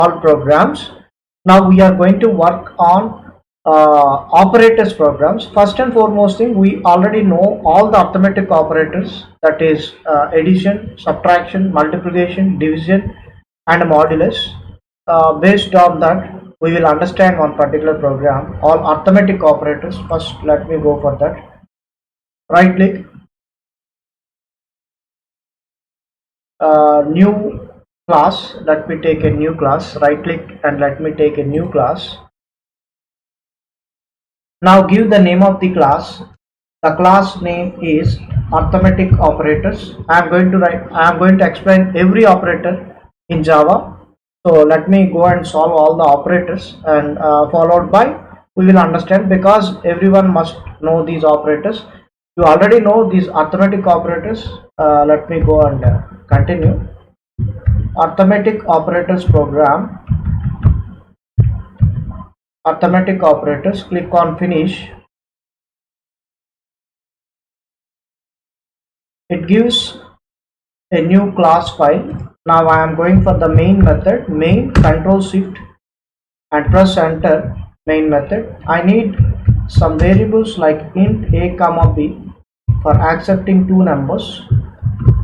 all programs. Now we are going to work on operators programs. First and foremost thing, we already know all the arithmetic operators, that is addition, subtraction, multiplication, division and modulus. Based on that, we will understand one particular program, all arithmetic operators. First let me go for that. Right click, new class. Let me take a new class. Right click and let me take a new class. Now give the name of the class. The class name is arithmetic operators. I am going to explain every operator in Java. So let me go and solve all the operators, and followed by we will understand, because everyone must know these operators. You already know these arithmetic operators. Let me go and continue. Arithmetic operators program. Arithmetic operators. Click on finish. It gives a new class file. Now I am going for the main method. Main, control shift and press enter. Main method. I need some variables like int a comma b for accepting two numbers.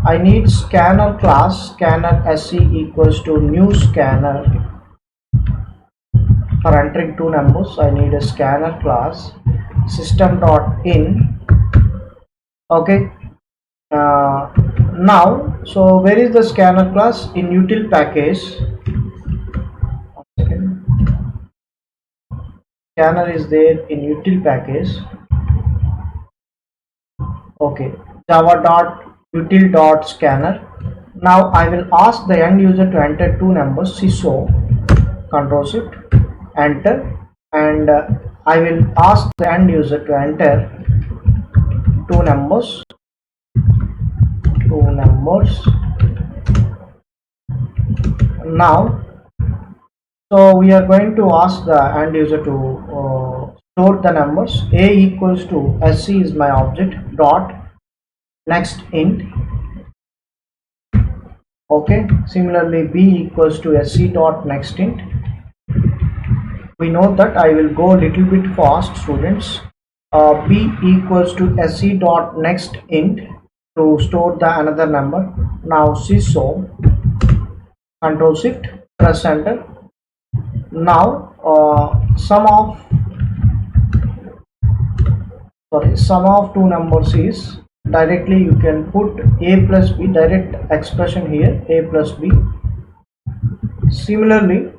I need scanner class. Scanner sc equals to new scanner for entering two numbers. I need a scanner class. System.in. Okay. Now, so where is the scanner class? In util package. One second. Scanner is there in util package. Okay, java.util.scanner. Now I will ask the end user to enter two numbers. So control shift enter, and I will ask the end user to enter two numbers. Now, so we are going to ask the end user to store the numbers. A equals to sc is my object, dot next int. Okay, similarly b equals to sc dot next int. We know that I will go a little bit fast, students. B equals to sc dot next int to store the another number. Now so control shift press enter. Now sum of two numbers is, directly you can put a plus b, direct expression here, a plus b. Similarly,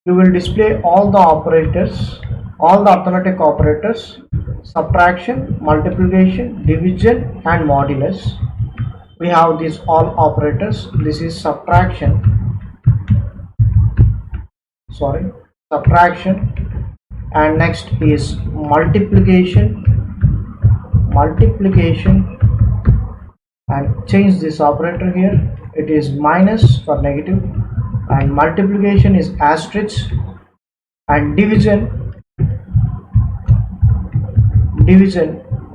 you will display all the operators, all the arithmetic operators: subtraction, multiplication, division and modulus. We have these all operators. This is subtraction, and next is multiplication, and change this operator here. It is minus for negative, and multiplication is asterisk, and division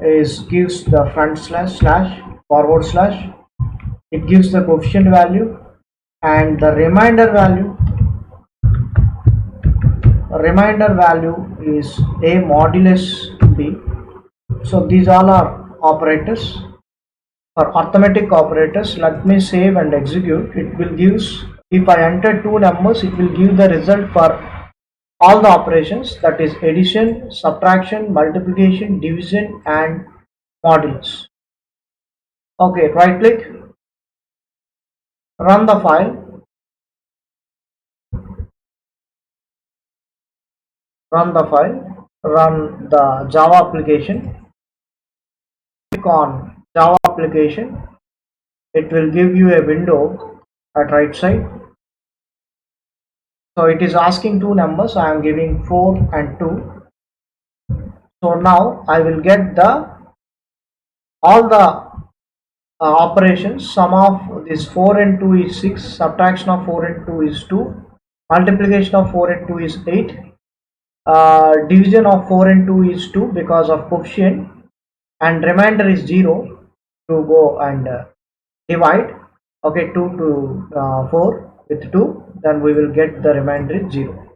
is gives the front slash forward slash. It gives the coefficient value, and the remainder value is a modulus b. So these all are operators. For arithmetic operators, let me save and execute. It will gives, if I enter two numbers, it will give the result for all the operations, that is addition, subtraction, multiplication, division and modulus. Okay, right click, run the file, run the Java application. Click on Java application. It will give you a window at right side. So it is asking two numbers. I am giving 4 and 2. So now I will get all the operations. Sum of this 4 and 2 is 6. Subtraction of 4 and 2 is 2. Multiplication of 4 and 2 is 8. Division of 4 and 2 is 2 because of coefficient, and remainder is 0 to go and divide. Okay, 2 to 4 with 2, then we will get the remainder is 0.